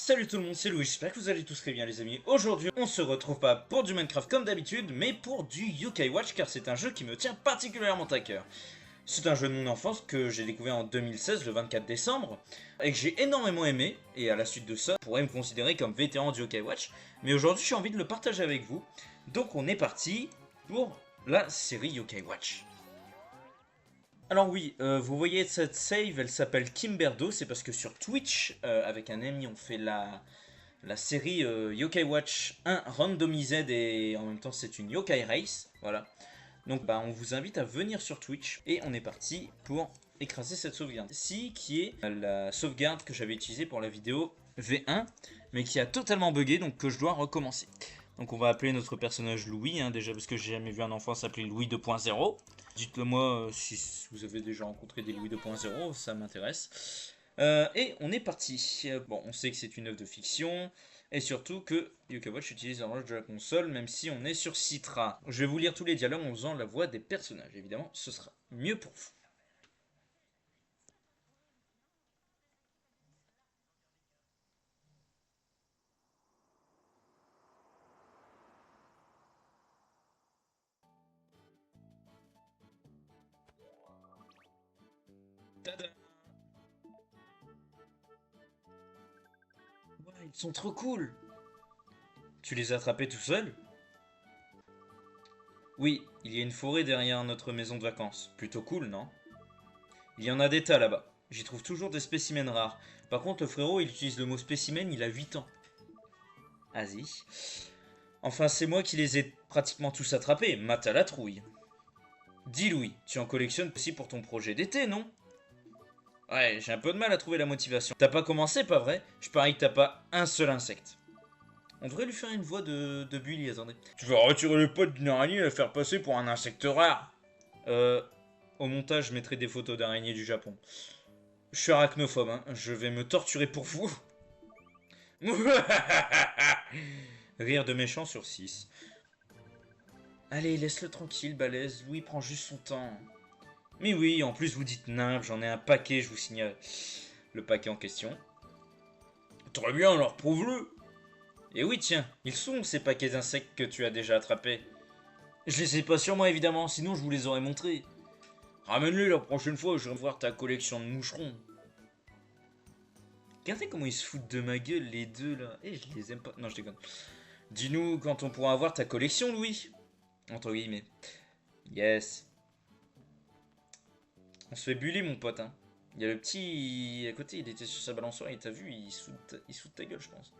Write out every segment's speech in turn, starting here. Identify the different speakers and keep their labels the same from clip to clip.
Speaker 1: Salut tout le monde, c'est Louis, j'espère que vous allez tous très bien les amis. Aujourd'hui, on se retrouve pas pour du Minecraft comme d'habitude, mais pour du Yokai Watch, car c'est un jeu qui me tient particulièrement à cœur. C'est un jeu de mon enfance que j'ai découvert en 2016, le 24 décembre, et que j'ai énormément aimé, et à la suite de ça, je pourrais me considérer comme vétéran du Yokai Watch, mais aujourd'hui j'ai envie de le partager avec vous. Donc on est parti pour la série Yokai Watch. Alors oui, vous voyez cette save, elle s'appelle Kimberdo, c'est parce que sur Twitch, avec un ami, on fait la série Yokai Watch 1 randomised et en même temps c'est une Yokai Race, voilà. Donc bah on vous invite à venir sur Twitch et on est parti pour écraser cette sauvegarde ici, qui est la sauvegarde que j'avais utilisée pour la vidéo V1, mais qui a totalement bugué, donc que je dois recommencer. Donc on va appeler notre personnage Louis, hein, déjà parce que j'ai jamais vu un enfant s'appeler Louis 2.0. Dites-le moi si vous avez déjà rencontré des Louis 2.0, ça m'intéresse. Et on est parti. Bon, on sait que c'est une œuvre de fiction, et surtout que Yokai Watch utilise l'horloge de la console, même si on est sur Citra. Je vais vous lire tous les dialogues en faisant la voix des personnages, évidemment, ce sera mieux pour vous. Tada! Ouais, ils sont trop cool! Tu les as attrapés tout seul? Oui, il y a une forêt derrière notre maison de vacances. Plutôt cool, non? Il y en a des tas là-bas. J'y trouve toujours des spécimens rares. Par contre, le frérot, il utilise le mot spécimen, il a 8 ans. Vas-y. Enfin, c'est moi qui les ai pratiquement tous attrapés. Mat à la trouille. Dis Louis, tu en collectionnes aussi pour ton projet d'été, non? Ouais, j'ai un peu de mal à trouver la motivation. T'as pas commencé, pas vrai? Je parie que t'as pas un seul insecte. On devrait lui faire une voix de Bully, attendez. Tu vas retirer les potes d'une araignée et la faire passer pour un insecte rare. Au montage, je mettrai des photos d'araignées du Japon. Je suis arachnophobe, hein. Je vais me torturer pour vous. Rire de méchant sur 6. Allez, laisse-le tranquille, balèze. Louis prend juste son temps. Mais oui, en plus vous dites nymphe, j'en ai un paquet, je vous signale. Le paquet en question. Très bien, alors prouve-le. Et oui, tiens, ils sont ces paquets d'insectes que tu as déjà attrapés. Je les ai pas sur moi, évidemment, sinon je vous les aurais montrés. Ramène-les la prochaine fois, je vais voir ta collection de moucherons. Regardez comment ils se foutent de ma gueule, les deux, là. Eh, je les aime pas. Non, je déconne. Dis-nous quand on pourra avoir ta collection, Louis. Entre guillemets. Yes. On se fait bully, mon pote, hein. Il y a le petit à côté, il était sur sa balançoire, et t'as vu, il soude ta gueule, je pense.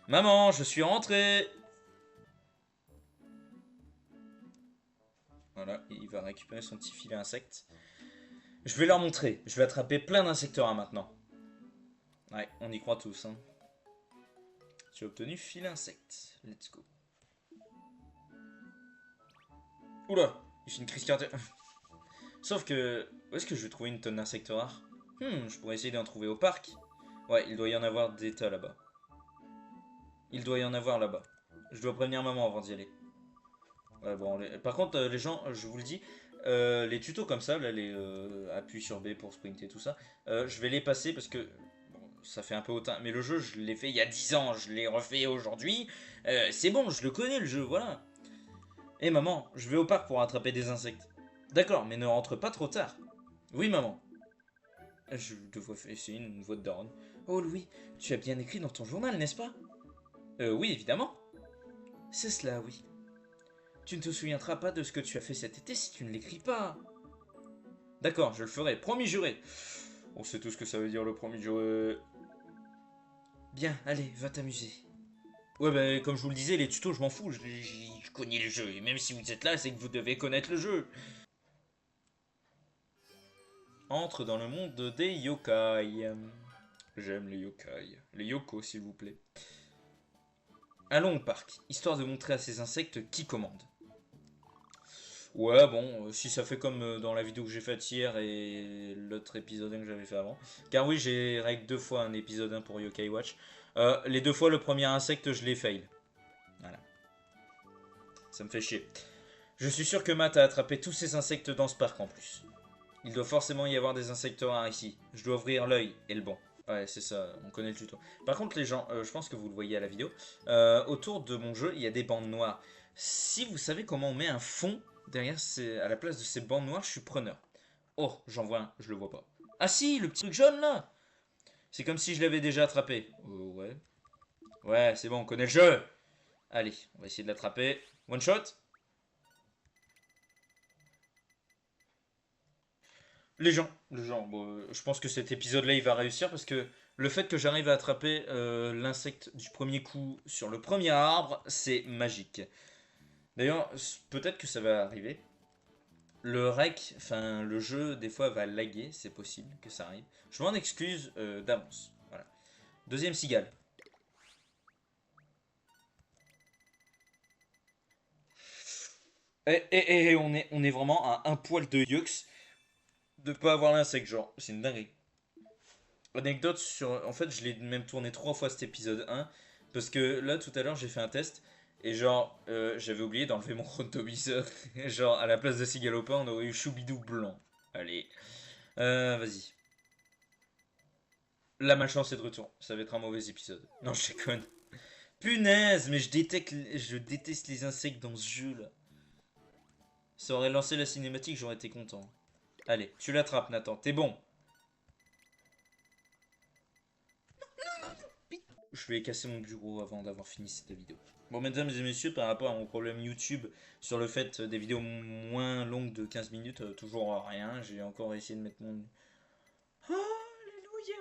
Speaker 1: Maman, je suis rentré. Voilà, il va récupérer son petit filet insecte. Je vais leur montrer. Je vais attraper plein d'insecteurs maintenant. Ouais, on y croit tous, hein. J'ai obtenu filet insecte. Let's go. Oula, il fait une crise cardiaque. Sauf que, où est-ce que je vais trouver une tonne d'insectes rares? Je pourrais essayer d'en trouver au parc. Ouais, il doit y en avoir des tas là-bas. Il doit y en avoir là-bas. Je dois prévenir maman avant d'y aller. Ouais, bon, par contre, les gens, je vous le dis, les tutos comme ça, là, les appuis sur B pour sprinter, tout ça, je vais les passer parce que bon, ça fait un peu hautain. Mais le jeu, je l'ai fait il y a 10 ans, je l'ai refait aujourd'hui. C'est bon, je le connais le jeu, voilà. Eh maman, je vais au parc pour attraper des insectes. D'accord, mais ne rentre pas trop tard. Oui, maman. Je devrais essayer une voix de daronne. Oh Louis, tu as bien écrit dans ton journal, n'est-ce pas? Oui, évidemment. C'est cela, oui. Tu ne te souviendras pas de ce que tu as fait cet été si tu ne l'écris pas. D'accord, je le ferai, promis juré. On sait tout ce que ça veut dire le promis juré. Bien, allez, va t'amuser. Ouais, bah, comme je vous le disais, les tutos, je m'en fous, je connais le jeu. Et même si vous êtes là, c'est que vous devez connaître le jeu. Entre dans le monde des yokai. J'aime les yokai. Les yokos, s'il vous plaît. Allons au parc, histoire de montrer à ces insectes qui commande. Ouais, bon, si ça fait comme dans la vidéo que j'ai faite hier et l'autre épisode 1 que j'avais fait avant. Car oui, j'ai règle 2 fois un épisode 1 pour Yokai Watch. Les 2 fois, le premier insecte, je l'ai fail. Voilà. Ça me fait chier. Je suis sûr que Matt a attrapé tous ces insectes dans ce parc en plus. Il doit forcément y avoir des insectes rares ici. Je dois ouvrir l'œil et le banc. Ouais, c'est ça, on connaît le tuto. Par contre, les gens, je pense que vous le voyez à la vidéo, autour de mon jeu, il y a des bandes noires. Si vous savez comment on met un fond derrière, à la place de ces bandes noires, je suis preneur. Oh, j'en vois un, je le vois pas. Ah si, le petit truc jaune là. C'est comme si je l'avais déjà attrapé. Ouais. Ouais, c'est bon, on connaît le jeu. Allez, on va essayer de l'attraper. One shot. Les gens, bon, je pense que cet épisode-là, il va réussir parce que le fait que j'arrive à attraper l'insecte du premier coup sur le premier arbre, c'est magique. D'ailleurs, peut-être que ça va arriver. Le rec, enfin le jeu, des fois va laguer, c'est possible que ça arrive. Je m'en excuse d'avance. Voilà. Deuxième cigale. Et on est vraiment à un poil de yux de pas avoir l'insecte, genre, c'est une dinguerie. Anecdote sur. En fait, je l'ai même tourné 3 fois cet épisode 1. Parce que là, tout à l'heure, j'ai fait un test. Et genre, j'avais oublié d'enlever mon chronoviseur. Genre, à la place de Cigalopin, on aurait eu Choubidou blanc. Allez. Vas-y. La malchance est de retour. Ça va être un mauvais épisode. Non, je déconne. Punaise, mais je déteste les insectes dans ce jeu-là. Ça aurait lancé la cinématique, j'aurais été content. Allez, tu l'attrapes, Nathan. T'es bon. Je vais casser mon bureau avant d'avoir fini cette vidéo. Bon, mesdames et messieurs, par rapport à mon problème YouTube sur le fait des vidéos moins longues de 15 minutes, toujours rien. J'ai encore essayé de mettre mon. Alléluia.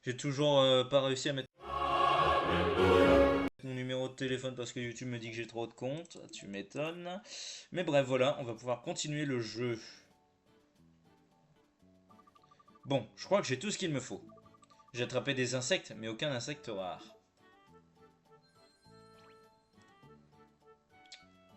Speaker 1: J'ai toujours pas réussi à mettre mon numéro de téléphone parce que YouTube me dit que j'ai trop de comptes. Tu m'étonnes. Mais bref, voilà, on va pouvoir continuer le jeu. Bon, je crois que j'ai tout ce qu'il me faut. J'ai attrapé des insectes, mais aucun insecte rare.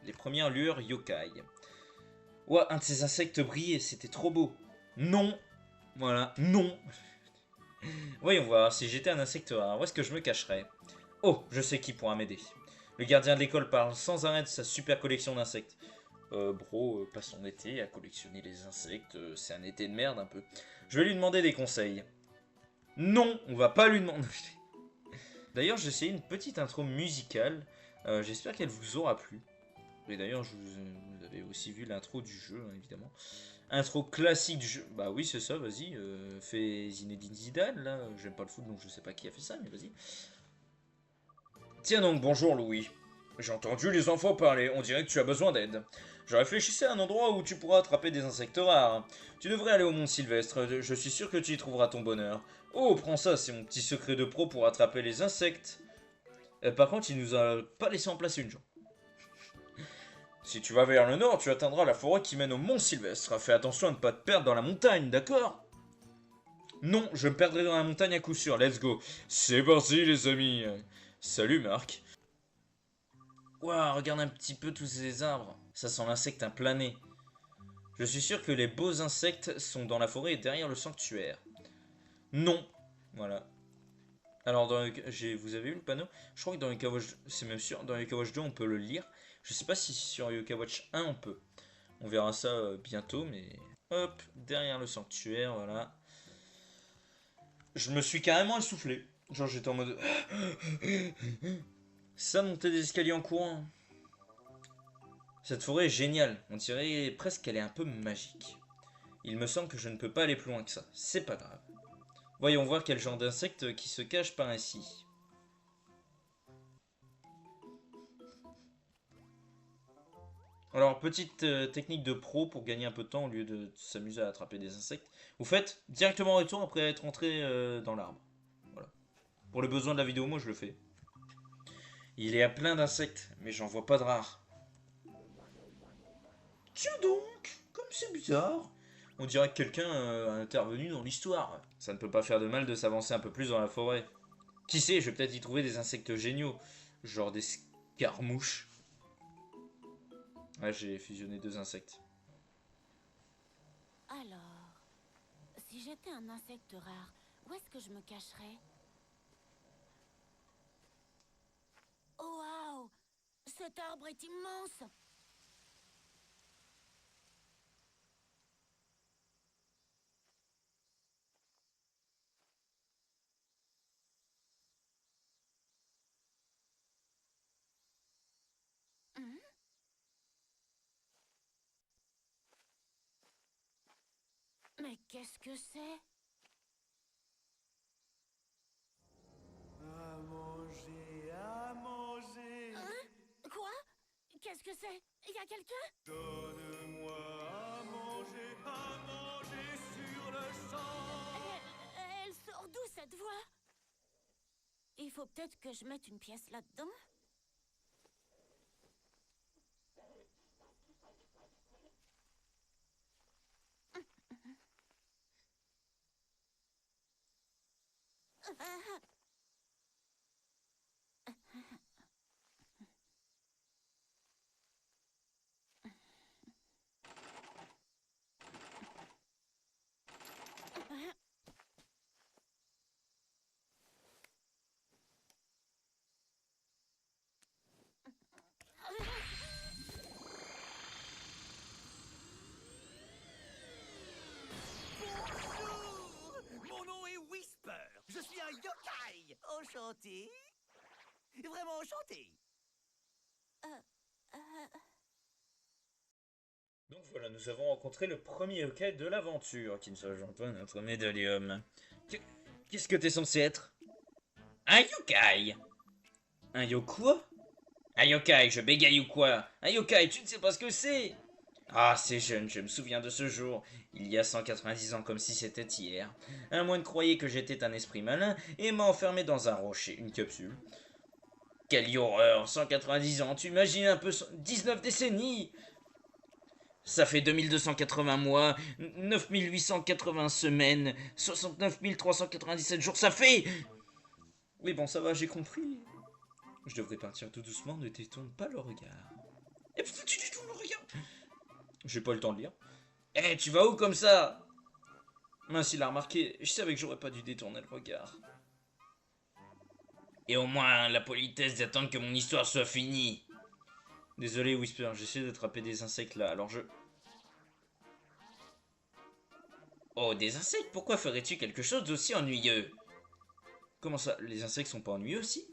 Speaker 1: Les premières lueurs yokai. Ouah, un de ces insectes brillait, c'était trop beau. Non. Voilà, non. Voyons voir, si j'étais un insecte rare, où est-ce que je me cacherais? Oh, je sais qui pourra m'aider. Le gardien de l'école parle sans arrêt de sa super collection d'insectes. Bro, passe son été à collectionner les insectes, c'est un été de merde un peu. Je vais lui demander des conseils. Non, on va pas lui demander. D'ailleurs, j'ai essayé une petite intro musicale. J'espère qu'elle vous aura plu. Et d'ailleurs, vous avez aussi vu l'intro du jeu, hein, évidemment. Intro classique du jeu. Bah oui, c'est ça, vas-y. Fais Zinedine Zidane, là. J'aime pas le foot, donc je sais pas qui a fait ça, mais vas-y. Tiens donc, bonjour Louis. J'ai entendu les enfants parler, on dirait que tu as besoin d'aide. Je réfléchissais à un endroit où tu pourras attraper des insectes rares. Tu devrais aller au Mont Sylvestre, je suis sûr que tu y trouveras ton bonheur. Oh, prends ça, c'est mon petit secret de pro pour attraper les insectes. Par contre, il nous a pas laissé en placer une, genre. Si tu vas vers le nord, tu atteindras la forêt qui mène au Mont Sylvestre. Fais attention à ne pas te perdre dans la montagne, d'accord? Non, je me perdrai dans la montagne à coup sûr, let's go. C'est parti les amis. Salut Marc. Waouh, regarde un petit peu tous ces arbres. Ça sent l'insecte implané. Je suis sûr que les beaux insectes sont dans la forêt et derrière le sanctuaire. Non. Voilà. Alors, vous avez vu le panneau? Je crois que dans Yokai Watch, c'est même sûr, dans Yokai Watch 2, on peut le lire. Je sais pas si sur Yokai Watch 1, on peut. On verra ça bientôt, mais... Hop, derrière le sanctuaire, voilà. Je me suis carrément essoufflé. Genre, j'étais en mode... Ça, monter des escaliers en courant. Cette forêt est géniale. On dirait presque qu'elle est un peu magique. Il me semble que je ne peux pas aller plus loin que ça. C'est pas grave. Voyons voir quel genre d'insecte qui se cache par ici. Alors, petite technique de pro pour gagner un peu de temps au lieu de s'amuser à attraper des insectes. Vous faites directement retour après être entré dans l'arbre. Voilà. Pour le besoin de la vidéo, moi je le fais. Il y a plein d'insectes, mais j'en vois pas de rares. Tiens donc, comme c'est bizarre. On dirait que quelqu'un a intervenu dans l'histoire. Ça ne peut pas faire de mal de s'avancer un peu plus dans la forêt. Qui sait, je vais peut-être y trouver des insectes géniaux. Genre des scarmouches. Ouais, j'ai fusionné 2 insectes.
Speaker 2: Alors, si j'étais un insecte rare, où est-ce que je me cacherais? Oh waouh! Cet arbre est immense! Mais qu'est-ce que c'est?
Speaker 3: À manger, à manger.
Speaker 2: Hein? Quoi? Qu'est-ce que c'est? Y a quelqu'un?
Speaker 3: Donne-moi à manger sur le champ.
Speaker 2: Elle sort d'où cette voix? Il faut peut-être que je mette une pièce là-dedans.
Speaker 3: Bonjour. Mon nom est Whisper. Je suis un yokai. Enchanté. Vraiment enchanté.
Speaker 1: Donc voilà, nous avons rencontré le premier yokai de l'aventure, qui ne se joint pas à notre médallium. Qu'est-ce que t'es censé être? Un yokai! Un quoi? Un yokai, je bégaye ou quoi? Un yokai, tu ne sais pas ce que c'est? Ah, c'est jeune, je me souviens de ce jour, il y a 190 ans comme si c'était hier. Un moine croyait que j'étais un esprit malin et m'a enfermé dans un rocher, une capsule. Quelle horreur, 190 ans, tu imagines un peu 19 décennies? Ça fait 2280 mois, 9880 semaines, 69 397 jours, ça fait... Oui bon, ça va, j'ai compris. Je devrais partir tout doucement, ne détourne pas le regard. Et pourquoi tu détournes le regard? J'ai pas le temps de lire. Eh, tu vas où comme ça? Mince, il a remarqué, je savais que j'aurais pas dû détourner le regard. Et au moins, la politesse d'attendre que mon histoire soit finie. Désolé Whisper, j'essaie d'attraper des insectes là, alors je... Oh, des insectes? Pourquoi ferais-tu quelque chose d'aussi ennuyeux? Comment ça, les insectes sont pas ennuyeux aussi?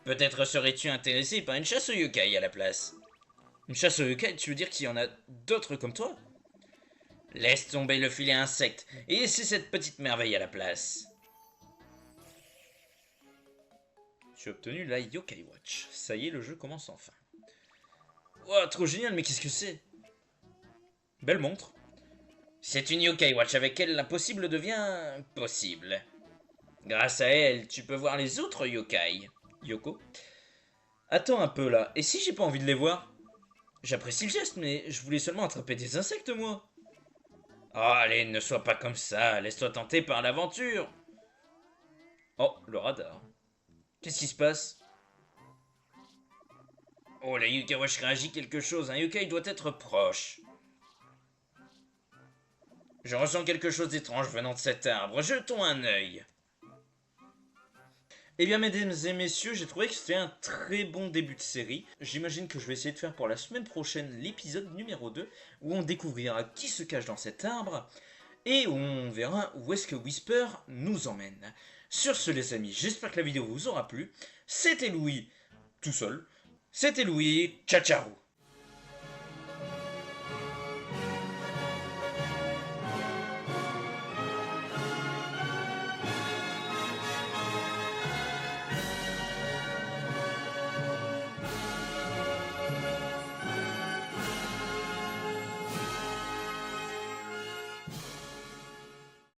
Speaker 1: Peut-être serais-tu intéressé par une chasse aux yokai à la place. Une chasse aux yokai, tu veux dire qu'il y en a d'autres comme toi? Laisse tomber le filet insecte et laissez cette petite merveille à la place. J'ai obtenu la Yokai Watch. Ça y est, le jeu commence enfin. Ouah, trop génial, mais qu'est-ce que c'est? Belle montre. C'est une Yokai Watch, avec elle l'impossible devient possible. Grâce à elle, tu peux voir les autres yokai. Yoko. Attends un peu là, et si j'ai pas envie de les voir? J'apprécie le geste, mais je voulais seulement attraper des insectes, moi. Oh, allez, ne sois pas comme ça, laisse-toi tenter par l'aventure. Oh, le radar. Qu'est-ce qui se passe? Oh, la Yokai Watch réagit quelque chose, un yokai doit être proche. Je ressens quelque chose d'étrange venant de cet arbre, jetons un œil. Eh bien, mesdames et messieurs, j'ai trouvé que c'était un très bon début de série. J'imagine que je vais essayer de faire pour la semaine prochaine l'épisode numéro 2, où on découvrira qui se cache dans cet arbre, et où on verra où est-ce que Whisper nous emmène. Sur ce, les amis, j'espère que la vidéo vous aura plu. C'était Louis, tout seul. C'était Louis, ciao ciao.